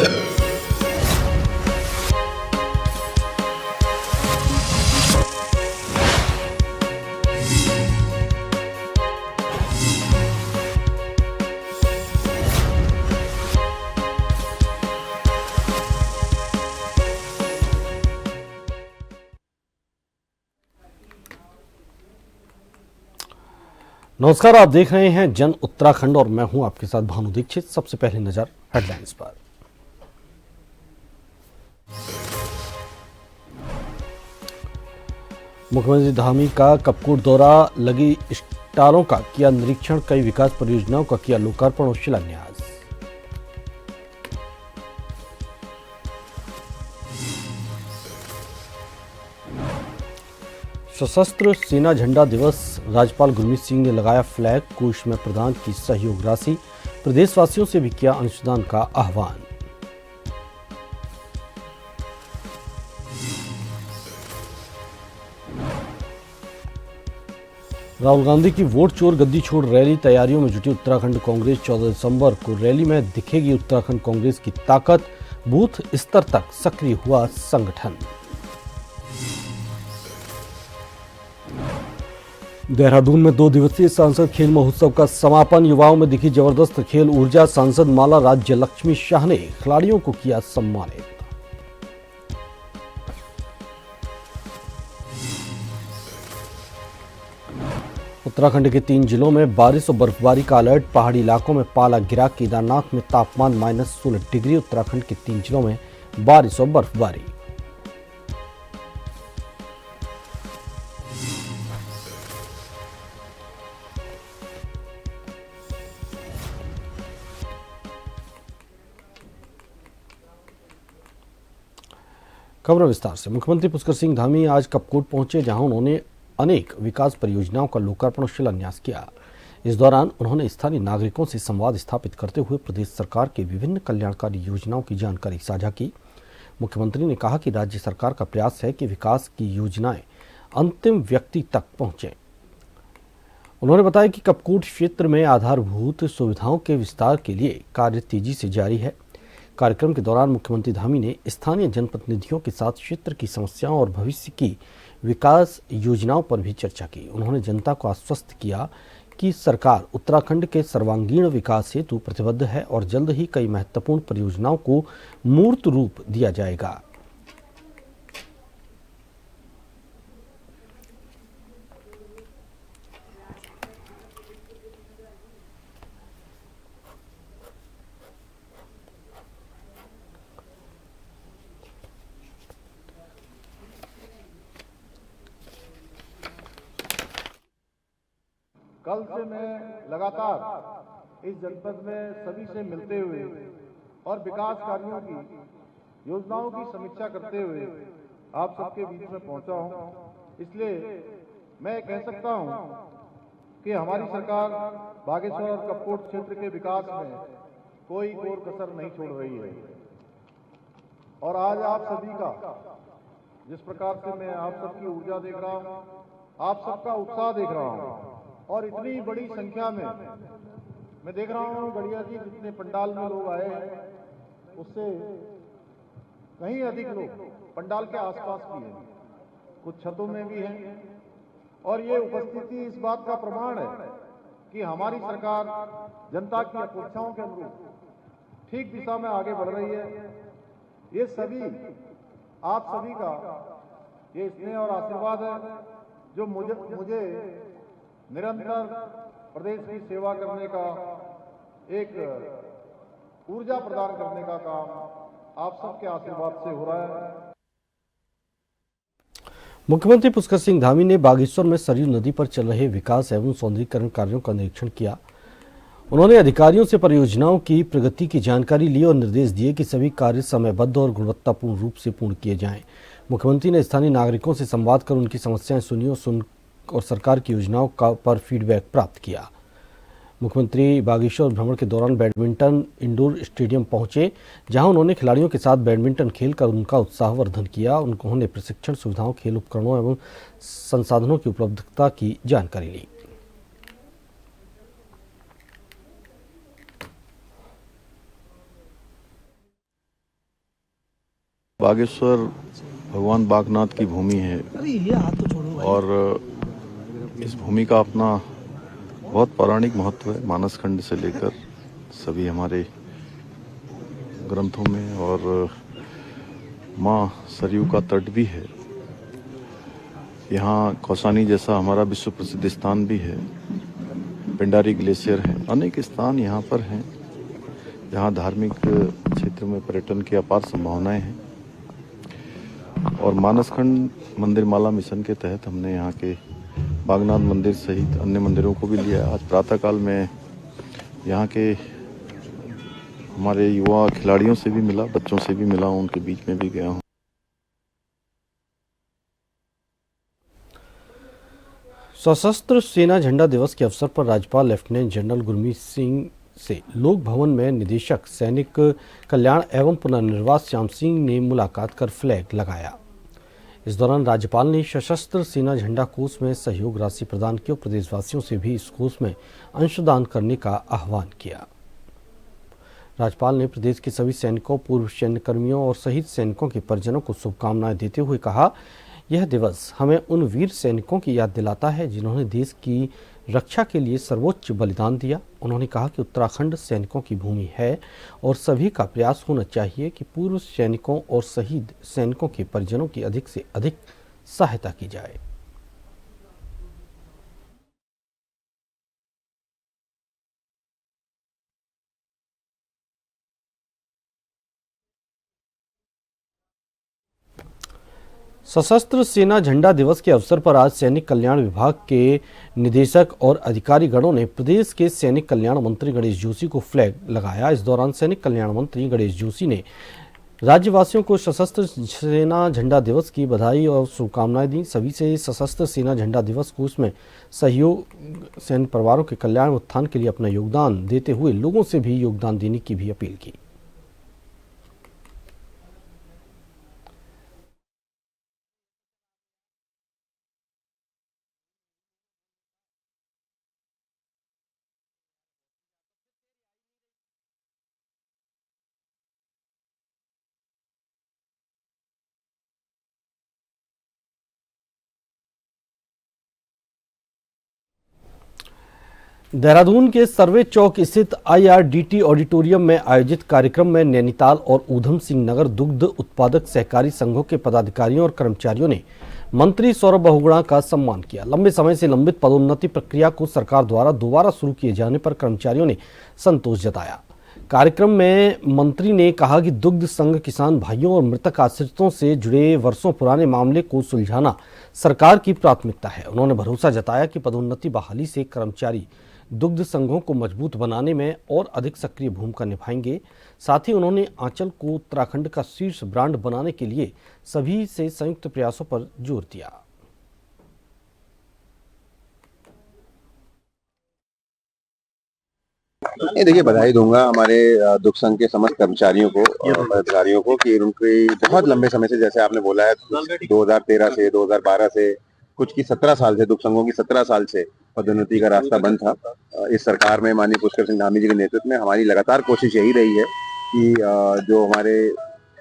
नमस्कार, आप देख रहे हैं जन उत्तराखंड और मैं हूं आपके साथ भानु दीक्षित। सबसे पहले नजर हेडलाइंस पर। मुख्यमंत्री धामी का कपकोट दौरा, लगी स्टालों का किया निरीक्षण, कई विकास परियोजनाओं का किया लोकार्पण और शिलान्यास। सशस्त्र सेना झंडा दिवस, राज्यपाल गुरमीत सिंह ने लगाया फ्लैग, कोष में प्रदान की सहयोग राशि, प्रदेशवासियों से भी किया अंशदान का आह्वान। राहुल गांधी की वोट चोर गद्दी छोड़ रैली, तैयारियों में जुटी उत्तराखंड कांग्रेस। 14 दिसंबर को रैली में दिखेगी उत्तराखंड कांग्रेस की ताकत, बूथ स्तर तक सक्रिय हुआ संगठन। देहरादून में 2 दिवसीय सांसद खेल महोत्सव का समापन, युवाओं में दिखी जबरदस्त खेल ऊर्जा। सांसद माला राज्य लक्ष्मी शाह ने खिलाड़ियों को किया सम्मानित। उत्तराखंड के 3 जिलों में बारिश और बर्फबारी का अलर्ट, पहाड़ी इलाकों में पाला गिरा। केदारनाथ में तापमान -16 डिग्री। उत्तराखंड के 3 जिलों में बारिश और बर्फबारी। खबर विस्तार से। मुख्यमंत्री पुष्कर सिंह धामी आज कपकोट पहुंचे, जहां उन्होंने अनेक विकास परियोजनाओं का लोकार्पण और शिलान्यास किया। इस दौरान उन्होंने स्थानीय नागरिकों से संवाद स्थापित करते हुए प्रदेश सरकार के विभिन्न कल्याणकारी योजनाओं की जानकारी साझा की। मुख्यमंत्री ने कहा कि राज्य सरकार का प्रयास है कि विकास की योजनाएं अंतिम व्यक्ति तक पहुंचे। उन्होंने बताया कि कपकोट क्षेत्र में आधारभूत सुविधाओं के विस्तार के लिए कार्य तेजी से जारी है। कार्यक्रम के दौरान मुख्यमंत्री धामी ने स्थानीय जनप्रतिनिधियों के साथ क्षेत्र की समस्याओं और भविष्य की विकास योजनाओं पर भी चर्चा की। उन्होंने जनता को आश्वस्त किया कि सरकार उत्तराखंड के सर्वांगीण विकास हेतु प्रतिबद्ध है और जल्द ही कई महत्वपूर्ण परियोजनाओं को मूर्त रूप दिया जाएगा। कल से मैं लगातार इस जनपद में सभी से मिलते हुए और विकास कार्यों की योजनाओं की समीक्षा करते हुए आप सबके बीच में पहुंचा हूं। इसलिए मैं कह सकता हूं कि हमारी सरकार बागेश्वर और कपकोट क्षेत्र के विकास में कोई कोर कसर नहीं छोड़ रही है। और आज आप सभी का जिस प्रकार से मैं आप सबकी ऊर्जा देख रहा हूं, आप सबका उत्साह देख रहा हूं और इतनी बड़ी संख्या में मैं देख रहा हूं गड़िया जी, जितने पंडाल में लोग आए हैं उससे कहीं अधिक लोग पंडाल के आसपास भी हैं, कुछ छतों में भी हैं। और ये उपस्थिति इस बात का प्रमाण है कि हमारी सरकार जनता की अपेक्षाओं के अनुरूप ठीक दिशा में आगे बढ़ रही है। ये सभी आप सभी का ये स्नेह और आशीर्वाद है जो मुझे निरंतर प्रदेश की सेवा करने का, एक ऊर्जा प्रदान करने का काम आप सबके आशीर्वाद से हो रहा है। मुख्यमंत्री पुष्कर सिंह धामी ने बागेश्वर में सरयू नदी पर चल रहे विकास एवं सौंदर्यीकरण कार्यों का निरीक्षण किया। उन्होंने अधिकारियों से परियोजनाओं की प्रगति की जानकारी ली और निर्देश दिए कि सभी कार्य समयबद्ध और गुणवत्तापूर्ण रूप से पूर्ण किए जाएं। मुख्यमंत्री ने स्थानीय नागरिकों से संवाद कर उनकी समस्याएं सुनी और सरकार की योजनाओं पर फीडबैक प्राप्त किया। मुख्यमंत्री बागेश्वर भ्रमण के दौरान बैडमिंटन इंडोर स्टेडियम पहुंचे, जहां उन्होंने खिलाड़ियों के साथ बैडमिंटन खेलकर उनका उत्साहवर्धन किया। उन्होंने प्रशिक्षण सुविधाओं, खेल उपकरणों एवं संसाधनों की उपलब्धता की जानकारी ली। बागेश्वर भगवान बागनाथ की भूमि है और इस भूमि का अपना बहुत पौराणिक महत्व है। मानसखंड से लेकर सभी हमारे ग्रंथों में और माँ सरयू का तट भी है। यहाँ कौसानी जैसा हमारा विश्व प्रसिद्ध स्थान भी है। पिंडारी ग्लेशियर है। अनेक स्थान यहाँ पर हैं जहाँ धार्मिक क्षेत्र में पर्यटन की अपार संभावनाएं हैं। और मानसखंड मंदिर माला मिशन के तहत हमने यहाँ के बागनाथ मंदिर सहित अन्य मंदिरों को भी लिया। आज प्रातःकाल में यहाँ के हमारे युवा खिलाड़ियों से भी मिला, बच्चों से भी मिला, उनके बीच में भी गया हूँ। सशस्त्र सेना झंडा दिवस के अवसर पर राज्यपाल लेफ्टिनेंट जनरल गुरमीत सिंह से लोक भवन में निदेशक सैनिक कल्याण एवं पुनर्निर्वास श्याम सिंह ने मुलाकात कर फ्लैग लगाया। इस दौरान राज्यपाल ने सशस्त्र सेना झंडा कोष में सहयोग राशि प्रदान की और प्रदेशवासियों से भी इस कोष में अंशदान करने का आह्वान किया। राज्यपाल ने प्रदेश के सभी सैनिकों, पूर्व सैन्यकर्मियों और शहीद सैनिकों के परिजनों को शुभकामनाएं देते हुए कहा, यह दिवस हमें उन वीर सैनिकों की याद दिलाता है जिन्होंने देश की रक्षा के लिए सर्वोच्च बलिदान दिया। उन्होंने कहा कि उत्तराखंड सैनिकों की भूमि है और सभी का प्रयास होना चाहिए कि पूर्व सैनिकों और शहीद सैनिकों के परिजनों की अधिक से अधिक सहायता की जाए। सशस्त्र सेना झंडा दिवस के अवसर पर आज सैनिक कल्याण विभाग के निदेशक और अधिकारीगणों ने प्रदेश के सैनिक कल्याण मंत्री गणेश जोशी को फ्लैग लगाया। इस दौरान सैनिक कल्याण मंत्री गणेश जोशी ने राज्यवासियों को सशस्त्र सेना झंडा दिवस की बधाई और शुभकामनाएं दी। सभी से सशस्त्र सेना झंडा दिवस कोष में सहयोग, सैन्य परिवारों के कल्याण उत्थान के लिए अपना योगदान देते हुए लोगों से भी योगदान देने की भी अपील की। देहरादून के सर्वे चौक स्थित IRDT ऑडिटोरियम में आयोजित कार्यक्रम में नैनीताल और ऊधम सिंह नगर दुग्ध उत्पादक सहकारी संघों के पदाधिकारियों और कर्मचारियों ने मंत्री सौरभ बहुगुणा का सम्मान किया। लंबे समय से लंबित पदोन्नति प्रक्रिया को सरकार द्वारा दोबारा शुरू किए जाने पर कर्मचारियों ने संतोष जताया। कार्यक्रम में मंत्री ने कहा कि दुग्ध संघ किसान भाइयों और मृतक आश्रितों से जुड़े वर्षों पुराने मामले को सुलझाना सरकार की प्राथमिकता है। उन्होंने भरोसा जताया कि पदोन्नति बहाली से कर्मचारी दुग्ध संघों को मजबूत बनाने में और अधिक सक्रिय भूमिका निभाएंगे। साथ ही उन्होंने आंचल को उत्तराखंड का शीर्ष ब्रांड बनाने के लिए सभी से संयुक्त प्रयासों पर जोर दिया। नहीं, देखिए, बधाई दूंगा हमारे दुग्ध संघ के समस्त कर्मचारियों को और पदाधिकारियों को कि उनके बहुत लंबे समय से, जैसे आपने बोला है, 2013 से 2012 से, कुछ की 17 साल से, दुग्ध संघों की 17 साल से पदोन्नति का रास्ता बंद था। इस सरकार में माननीय पुष्कर सिंह धामी जी के नेतृत्व में हमारी लगातार कोशिश यही रही है कि जो हमारे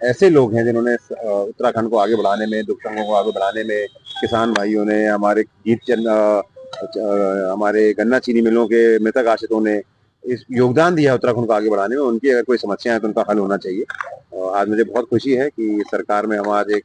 ऐसे लोग हैं जिन्होंने उत्तराखंड को आगे बढ़ाने में, दुग्ध संघों को आगे बढ़ाने में, किसान भाइयों ने, हमारे हमारे गन्ना चीनी मिलों के मृतक आश्रितों ने इस योगदान दिया उत्तराखंड को आगे बढ़ाने में, उनकी अगर कोई समस्या है तो उनका हल होना चाहिए। आज मुझे बहुत खुशी है कि सरकार में हम आज एक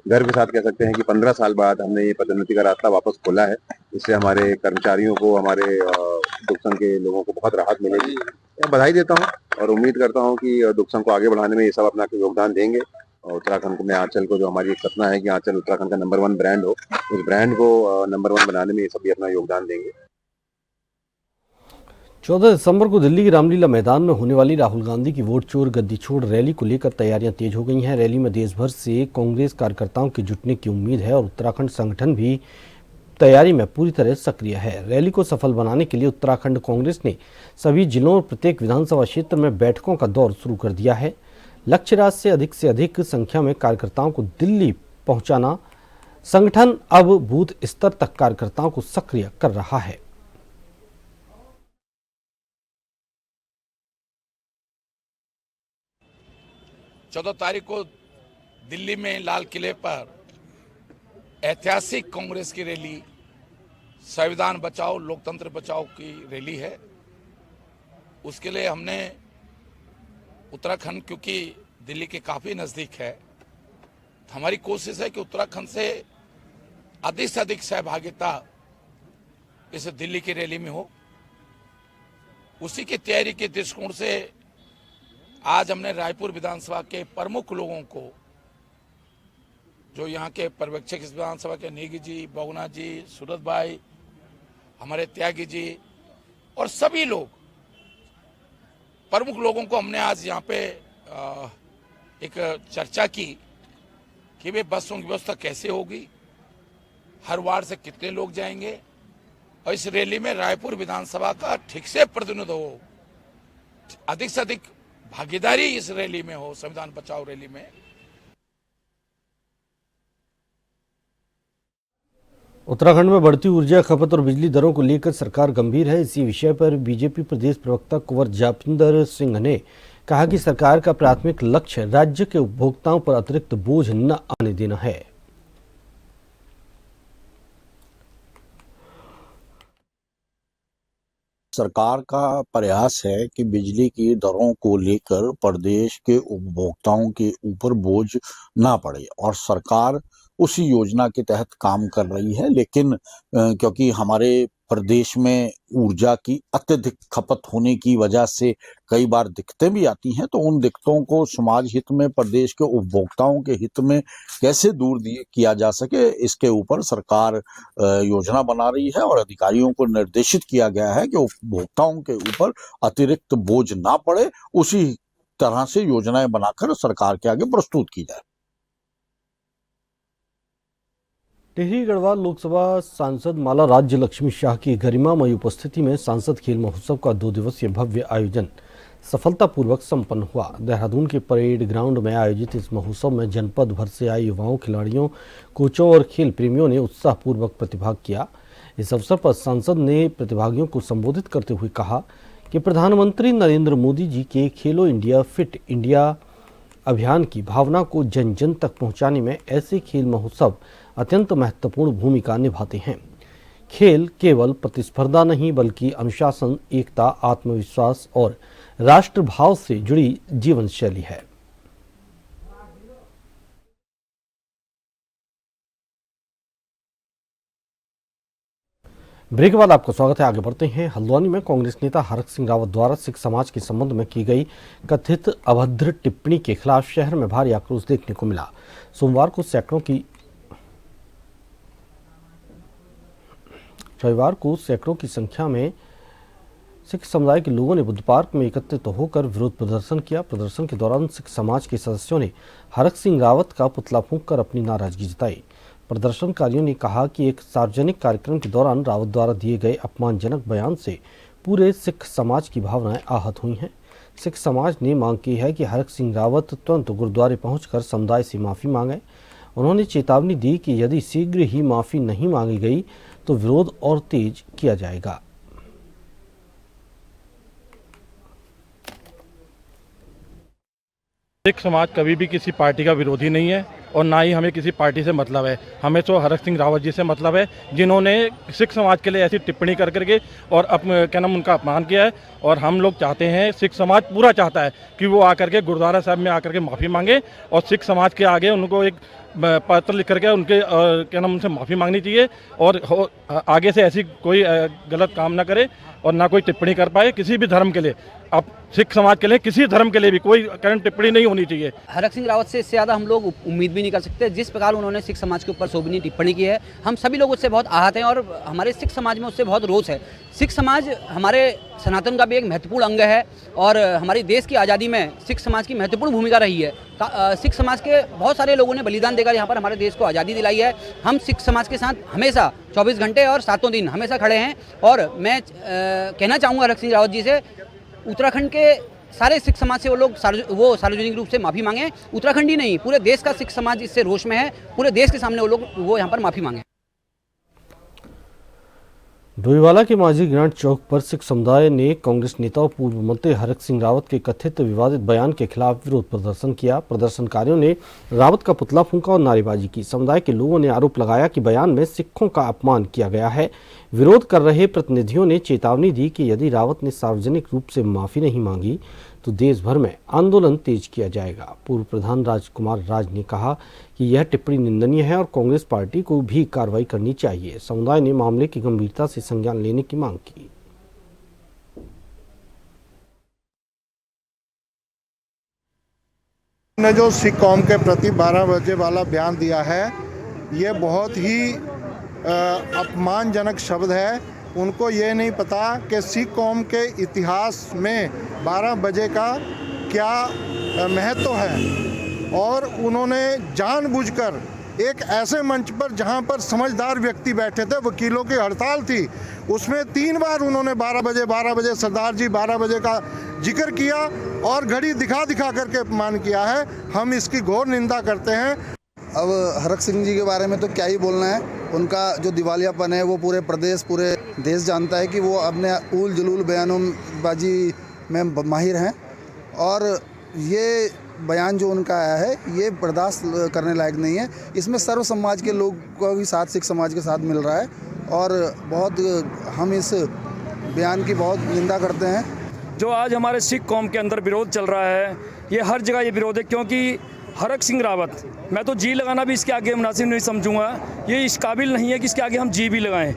गर्व के साथ कह सकते हैं कि 15 साल बाद हमने ये पदोन्नति का रास्ता वापस खोला है। इससे हमारे कर्मचारियों को, हमारे दुग्ध संघ के लोगों को बहुत राहत मिलेगी। मैं बधाई देता हूँ और उम्मीद करता हूँ कि दुग्ध संघ को आगे बढ़ाने में ये सब अपना योगदान देंगे और उत्तराखंड में आंचल को, जो हमारी एक सपना है कि आंचल उत्तराखंड का नंबर 1 ब्रांड हो, उस ब्रांड को नंबर 1 बनाने में ये सभी अपना योगदान देंगे। 14 दिसंबर को दिल्ली के रामलीला मैदान में होने वाली राहुल गांधी की वोट चोर गद्दी छोड़ रैली को लेकर तैयारियां तेज हो गई हैं। रैली में देश भर से कांग्रेस कार्यकर्ताओं के जुटने की उम्मीद है और उत्तराखंड संगठन भी तैयारी में पूरी तरह सक्रिय है। रैली को सफल बनाने के लिए उत्तराखंड कांग्रेस ने सभी जिलों और प्रत्येक विधानसभा क्षेत्र में बैठकों का दौर शुरू कर दिया है। लक्ष्य राज से अधिक संख्या में कार्यकर्ताओं को दिल्ली पहुंचाना। संगठन अब बूथ स्तर तक कार्यकर्ताओं को सक्रिय कर रहा है। 14 तारीख को दिल्ली में लाल किले पर ऐतिहासिक कांग्रेस की रैली, संविधान बचाओ लोकतंत्र बचाओ की रैली है। उसके लिए हमने उत्तराखंड, क्योंकि दिल्ली के काफ़ी नज़दीक है, तो हमारी कोशिश है कि उत्तराखंड से अधिक सहभागिता इस दिल्ली की रैली में हो। उसी की तैयारी के दृष्टिकोण से आज हमने रायपुर विधानसभा के प्रमुख लोगों को, जो यहाँ के पर्यवेक्षक इस विधानसभा के नेगी जी, बोगना जी, सूरत भाई, हमारे त्यागी जी और सभी लोग, प्रमुख लोगों को हमने आज यहाँ पे एक चर्चा की कि वे बसों की व्यवस्था कैसे होगी, हर वार्ड से कितने लोग जाएंगे और इस रैली में रायपुर विधानसभा का ठीक से प्रतिनिधित्व हो, अधिक से अधिक भागीदारी इस रैली में हो, संविधान बचाओ रैली में। उत्तराखंड में बढ़ती ऊर्जा खपत और बिजली दरों को लेकर सरकार गंभीर है। इसी विषय पर बीजेपी प्रदेश प्रवक्ता कुंवर जापिंदर सिंह ने कहा कि सरकार का प्राथमिक लक्ष्य राज्य के उपभोक्ताओं पर अतिरिक्त बोझ न आने देना है। सरकार का प्रयास है कि बिजली की दरों को लेकर प्रदेश के उपभोक्ताओं के ऊपर बोझ ना पड़े और सरकार उसी योजना के तहत काम कर रही है। लेकिन क्योंकि हमारे प्रदेश में ऊर्जा की अत्यधिक खपत होने की वजह से कई बार दिक्कतें भी आती हैं, तो उन दिक्कतों को समाज हित में, प्रदेश के उपभोक्ताओं के हित में कैसे दूर किया जा सके, इसके ऊपर सरकार योजना बना रही है और अधिकारियों को निर्देशित किया गया है कि उपभोक्ताओं के ऊपर अतिरिक्त बोझ ना पड़े। उसी तरह से योजनाएं बनाकर सरकार के आगे प्रस्तुत की जाए। टिहरी गढ़वाल लोकसभा सांसद माला राज्य लक्ष्मी शाह की गरिमामयी उपस्थिति में सांसद खेल महोत्सव का 2 दिवसीय भव्य आयोजन सफलतापूर्वक संपन्न हुआ। देहरादून के परेड ग्राउंड में आयोजित इस महोत्सव में जनपद भर से आए युवाओं, खिलाड़ियों, कोचों और खेल प्रेमियों ने उत्साहपूर्वक प्रतिभाग किया। इस अवसर पर सांसद ने प्रतिभागियों को संबोधित करते हुए कहा कि प्रधानमंत्री नरेंद्र मोदी जी के खेलो इंडिया फिट इंडिया अभियान की भावना को जन जन तक पहुंचाने में ऐसे खेल महोत्सव अत्यंत महत्वपूर्ण भूमिका निभाते हैं। खेल केवल प्रतिस्पर्धा नहीं बल्कि अनुशासन, एकता, आत्मविश्वास और राष्ट्रभाव से जुड़ी जीवन शैली है। ब्रेक के बाद आपका स्वागत है। आगे बढ़ते हैं। हल्द्वानी में कांग्रेस नेता हरक सिंह रावत द्वारा सिख समाज के संबंध में की गई कथित अभद्र टिप्पणी के खिलाफ शहर में भारी आक्रोश देखने को मिला। सोमवार को सैकड़ों की संख्या में सिख समुदाय के लोगों ने बुद्ध पार्क में एकत्रित होकर विरोध प्रदर्शन किया। प्रदर्शन के दौरान सिख समाज के सदस्यों ने हरक सिंह रावत का पुतला फूंककर अपनी नाराजगी जताई। प्रदर्शनकारियों ने कहा कि एक सार्वजनिक कार्यक्रम के दौरान रावत द्वारा दिए गए अपमानजनक बयान से पूरे सिख समाज की भावनाएं आहत हुई हैं। सिख समाज ने मांग की है कि हरक सिंह रावत तुरंत गुरुद्वारे पहुंचकर समुदाय से माफी मांगे। उन्होंने चेतावनी दी कि यदि शीघ्र ही माफी नहीं मांगी गई तो विरोध और तेज किया जाएगा। सिख समाज कभी भी किसी पार्टी का विरोधी नहीं है और ना ही हमें किसी पार्टी से मतलब है। हमें तो हरक सिंह रावत जी से मतलब है, जिन्होंने सिख समाज के लिए ऐसी टिप्पणी कर करके और उनका अपमान किया है। और हम लोग चाहते हैं, सिख समाज पूरा चाहता है कि वो आकर के गुरुद्वारा साहब में आकर के माफ़ी मांगे और सिख समाज के आगे उनको एक पत्र लिख करके उनके उनसे माफ़ी मांगनी चाहिए और आगे से ऐसी कोई गलत काम ना करे और ना कोई टिप्पणी कर पाए किसी भी धर्म के लिए। अब सिख समाज के लिए, किसी धर्म के लिए भी कोई टिप्पणी नहीं होनी चाहिए। हरक सिंह रावत से इससे ज़्यादा हम लोग उम्मीद भी नहीं कर सकते। जिस प्रकार उन्होंने सिख समाज के ऊपर शोभनीय टिप्पणी की है, हम सभी लोग उससे बहुत आहत हैं और हमारे सिख समाज में उससे बहुत रोष है। सिख समाज हमारे सनातन का भी एक महत्वपूर्ण अंग है और हमारे देश की आज़ादी में सिख समाज की महत्वपूर्ण भूमिका रही है। सिख समाज के बहुत सारे लोगों ने बलिदान देकर यहाँ पर हमारे देश को आज़ादी दिलाई है। हम सिख समाज के साथ हमेशा 24 घंटे और 7 दिन हमेशा खड़े हैं। और मैं कहना चाहूँगा हरक सिंह रावत जी से, उत्तराखंड के सारे सिख समाज से वो सार्वजनिक रूप से माफ़ी मांगे। उत्तराखंड ही नहीं, पूरे देश का सिख समाज इससे रोष में है। पूरे देश के सामने वो यहाँ पर माफ़ी मांगे। डोईवाला के माझी ग्रांट चौक पर सिख समुदाय ने कांग्रेस नेता और पूर्व मंत्री हरक सिंह रावत के कथित विवादित बयान के खिलाफ विरोध प्रदर्शन किया। प्रदर्शनकारियों ने रावत का पुतला फूंका और नारेबाजी की। समुदाय के लोगों ने आरोप लगाया कि बयान में सिखों का अपमान किया गया है। विरोध कर रहे प्रतिनिधियों ने चेतावनी दी कि यदि रावत ने सार्वजनिक रूप से माफी नहीं मांगी तो देश भर में आंदोलन तेज किया जाएगा। पूर्व प्रधान राजकुमार राज ने कहा कि यह टिप्पणी निंदनीय है और कांग्रेस पार्टी को भी कार्रवाई करनी चाहिए। समुदाय ने मामले की गंभीरता से संज्ञान लेने की मांग की। ने जो सिख कौम के प्रति 12 बजे वाला बयान दिया है, ये बहुत ही अपमानजनक शब्द है। उनको ये नहीं पता कि सिख कौम के इतिहास में 12 बजे का क्या महत्व है, और उन्होंने जानबूझकर एक ऐसे मंच पर जहां पर समझदार व्यक्ति बैठे थे, वकीलों की हड़ताल थी, उसमें 3 बार उन्होंने 12 बजे सरदार जी 12 बजे का जिक्र किया और घड़ी दिखा करके अपमान किया है। हम इसकी घोर निंदा करते हैं। अब हरक सिंह जी के बारे में तो क्या ही बोलना है। उनका जो दिवालियापन है वो पूरे प्रदेश पूरे देश जानता है कि वो अपने उल जलूल बयानबाजी में माहिर हैं, और ये बयान जो उनका आया है ये बर्दाश्त करने लायक नहीं है। इसमें सर्व समाज के लोग को भी साथ, सिख समाज के साथ मिल रहा है, और बहुत हम इस बयान की बहुत निंदा करते हैं। जो आज हमारे सिख कौम के अंदर विरोध चल रहा है, ये हर जगह ये विरोध है, क्योंकि हरक सिंह रावत, मैं तो जी लगाना भी इसके आगे मुनासिब नहीं समझूंगा। ये इस काबिल नहीं है कि इसके आगे हम जी भी लगाएं।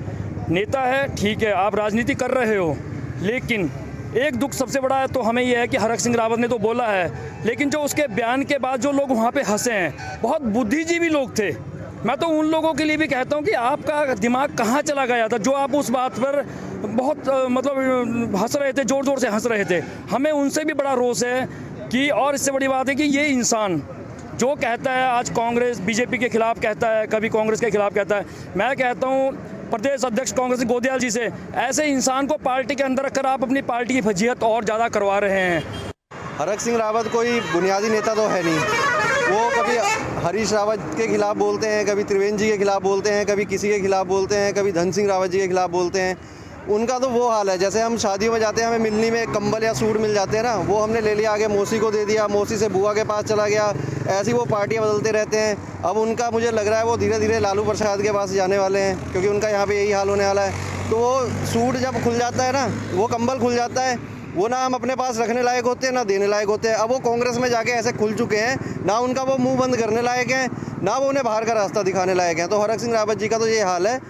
नेता है, ठीक है, आप राजनीति कर रहे हो, लेकिन एक दुख सबसे बड़ा है तो हमें यह है कि हरक सिंह रावत ने तो बोला है, लेकिन जो उसके बयान के बाद जो लोग वहाँ पे हंसे हैं, बहुत बुद्धिजीवी लोग थे। मैं तो उन लोगों के लिए भी कहता हूँ कि आपका दिमाग कहाँ चला गया था जो आप उस बात पर बहुत मतलब हंस रहे थे, ज़ोर ज़ोर से हंस रहे थे। हमें उनसे भी बड़ा रोष है कि, और इससे बड़ी बात है कि ये इंसान जो कहता है आज कांग्रेस बीजेपी के खिलाफ कहता है, कभी कांग्रेस के खिलाफ कहता है, मैं कहता हूँ प्रदेश अध्यक्ष कांग्रेस गोदयाल जी से, ऐसे इंसान को पार्टी के अंदर रखकर आप अपनी पार्टी की फजीहत और ज़्यादा करवा रहे हैं। हरक सिंह रावत कोई बुनियादी नेता तो है नहीं। वो कभी हरीश रावत के खिलाफ बोलते हैं, कभी त्रिवेंद्र जी के खिलाफ बोलते हैं, कभी किसी के खिलाफ बोलते हैं, कभी धन सिंह रावत जी के खिलाफ बोलते हैं। उनका तो वो हाल है, जैसे हम शादियों में जाते हैं, हमें मिलनी में कंबल या सूट मिल जाते हैं ना, वो हमने ले लिया, आगे मौसी को दे दिया, मौसी से बुआ के पास चला गया, ऐसी वो पार्टियां बदलते रहते हैं। अब उनका मुझे लग रहा है वो धीरे धीरे लालू प्रसाद के पास जाने वाले हैं, क्योंकि उनका यहाँ पे यही हाल होने वाला है। तो वो सूट जब खुल जाता है ना, वो कंबल खुल जाता है, वो ना हम अपने पास रखने लायक होते हैं ना देने लायक होते हैं। अब वो कांग्रेस में जाके ऐसे खुल चुके हैं, ना उनका वो मुंह बंद करने लायक है, ना वो उन्हें बाहर का रास्ता दिखाने लायक है। तो हरक सिंह रावत जी का तो ये हाल है।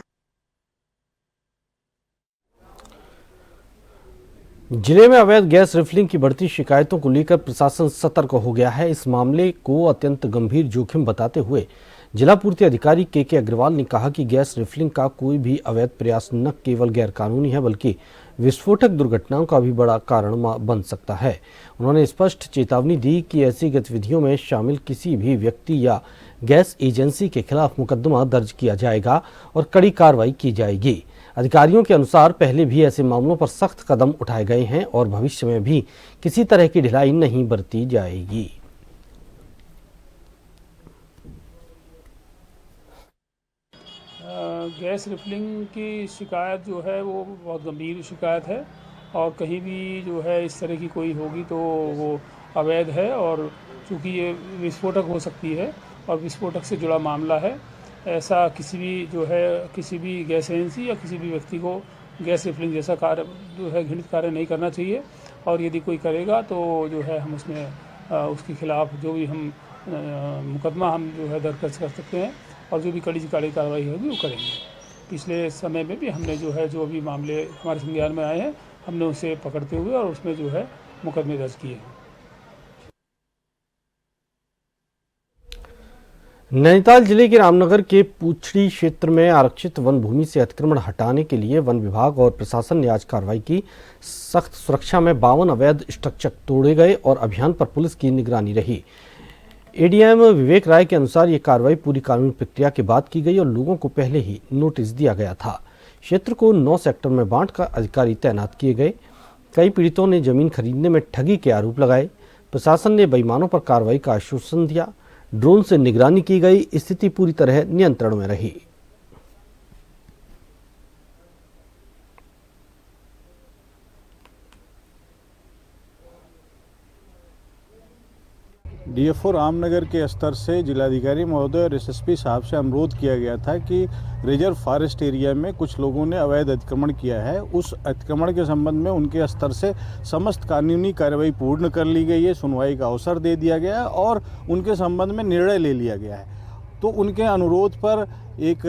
जिले में अवैध गैस रिफिलिंग की बढ़ती शिकायतों को लेकर प्रशासन सतर्क हो गया है। इस मामले को अत्यंत गंभीर जोखिम बताते हुए जिला पूर्ति अधिकारी के अग्रवाल ने कहा कि गैस रिफिलिंग का कोई भी अवैध प्रयास न केवल गैर कानूनी है बल्कि विस्फोटक दुर्घटनाओं का भी बड़ा कारण बन सकता है। उन्होंने स्पष्ट चेतावनी दी कि ऐसी गतिविधियों में शामिल किसी भी व्यक्ति या गैस एजेंसी के खिलाफ मुकदमा दर्ज किया जाएगा और कड़ी कार्रवाई की जाएगी। अधिकारियों के अनुसार पहले भी ऐसे मामलों पर सख्त कदम उठाए गए हैं और भविष्य में भी किसी तरह की ढिलाई नहीं बरती जाएगी। गैस रिफिलिंग की शिकायत जो है वो बहुत गंभीर शिकायत है, और कहीं भी जो है इस तरह की कोई होगी तो वो अवैध है, और चूँकि ये विस्फोटक हो सकती है और विस्फोटक से जुड़ा मामला है, ऐसा किसी भी जो है किसी भी गैस एजेंसी या किसी भी व्यक्ति को गैस रिफिलिंग जैसा कार्य जो है घृणित कार्य नहीं करना चाहिए। और यदि कोई करेगा तो जो है हम उसमें उसके खिलाफ जो भी हम मुकदमा हम जो है दर्ज कर सकते हैं, और जो भी कड़ी से कड़ी कार्रवाई होगी वो करेंगे। पिछले समय में भी हमने जो है जो भी मामले हमारे संज्ञान में आए हैं, हमने उसे पकड़ते हुए और उसमें जो है मुकदमे दर्ज किए हैं। नैनीताल जिले के रामनगर के पूछड़ी क्षेत्र में आरक्षित वन भूमि से अतिक्रमण हटाने के लिए वन विभाग और प्रशासन ने आज कार्रवाई की। सख्त सुरक्षा में 52 अवैध स्ट्रक्चर तोड़े गए और अभियान पर पुलिस की निगरानी रही। एडीएम विवेक राय के अनुसार ये कार्रवाई पूरी कानूनी प्रक्रिया के बाद की गई और लोगों को पहले ही नोटिस दिया गया था। क्षेत्र को 9 सेक्टर में बांटकर अधिकारी तैनात किए गए। कई पीड़ितों ने जमीन खरीदने में ठगी के आरोप लगाए। प्रशासन ने बेईमानों पर कार्रवाई का आश्वासन दिया। ड्रोन से निगरानी की गई। स्थिति पूरी तरह नियंत्रण में रही। डीएफओ रामनगर के स्तर से जिलाधिकारी महोदय और एसएसपी साहब से अनुरोध किया गया था कि रिजर्व फॉरेस्ट एरिया में कुछ लोगों ने अवैध अतिक्रमण किया है। उस अतिक्रमण के संबंध में उनके स्तर से समस्त कानूनी कार्रवाई पूर्ण कर ली गई है, सुनवाई का अवसर दे दिया गया है और उनके संबंध में निर्णय ले लिया गया है। तो उनके अनुरोध पर एक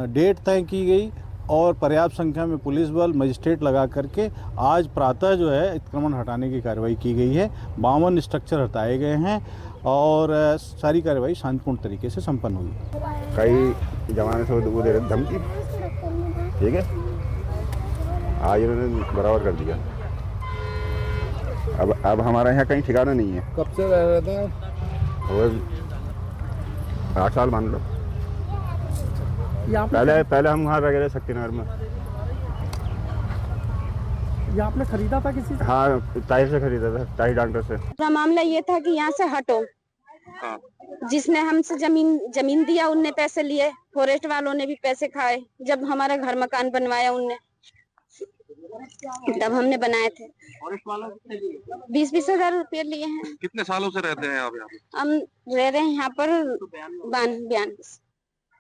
डेट तय की गई और पर्याप्त संख्या में पुलिस बल मजिस्ट्रेट लगा करके आज प्रातः जो है अतिक्रमण हटाने की कार्रवाई की गई है। 52 स्ट्रक्चर हटाए गए हैं और सारी कार्रवाई शांतिपूर्ण तरीके से संपन्न हुई। कई जमाने से वो दे रहे धमकी, ठीक है, आज इन्होंने बराबर कर दिया। अब हमारा यहाँ कहीं ठिकाना नहीं है। कब से रह रहे थे? और 8 साल मान लो। पहले हम वहाँ रह गए शक्तिनगर में। ये आपने खरीदा था किसी से? हाँ, ताहिर से खरीदा था, ताहिर डॉक्टर से। पूरा मामला ये था कि यहाँ से हटो। जिसने हमसे जमीन दिया उनने पैसे लिए, फॉरेस्ट वालों ने भी पैसे खाए। जब हमारा घर मकान बनवाया उनने, तब हमने बनाए थे। फॉरेस्ट वालों 20-20 हजार रुपये लिए हैं। कितने सालों से रहते हैं आप यहाँ पे? हम रह रहे हैं यहाँ पर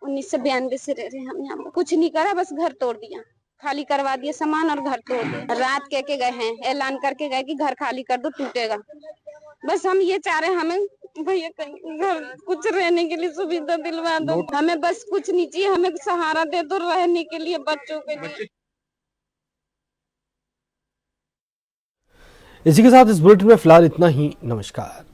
1992 से रह रहे हैं हम यहाँ पर। कुछ नहीं करा, बस घर तोड़ दिया, खाली करवा दिया सामान और घर तोड़ दिया। रात कह के गए हैं, ऐलान करके गए कि घर खाली कर दो, टूटेगा। बस हम ये चाह रहे हैं, हमें भैया कहीं घर कुछ रहने के लिए सुविधा दिलवा दो। हमें बस कुछ नहीं चाहिए, हमें सहारा दे दो रहने के लिए, बच्चों के लिए। इसी के साथ इस बुलेटिन में फिलहाल इतना ही। नमस्कार।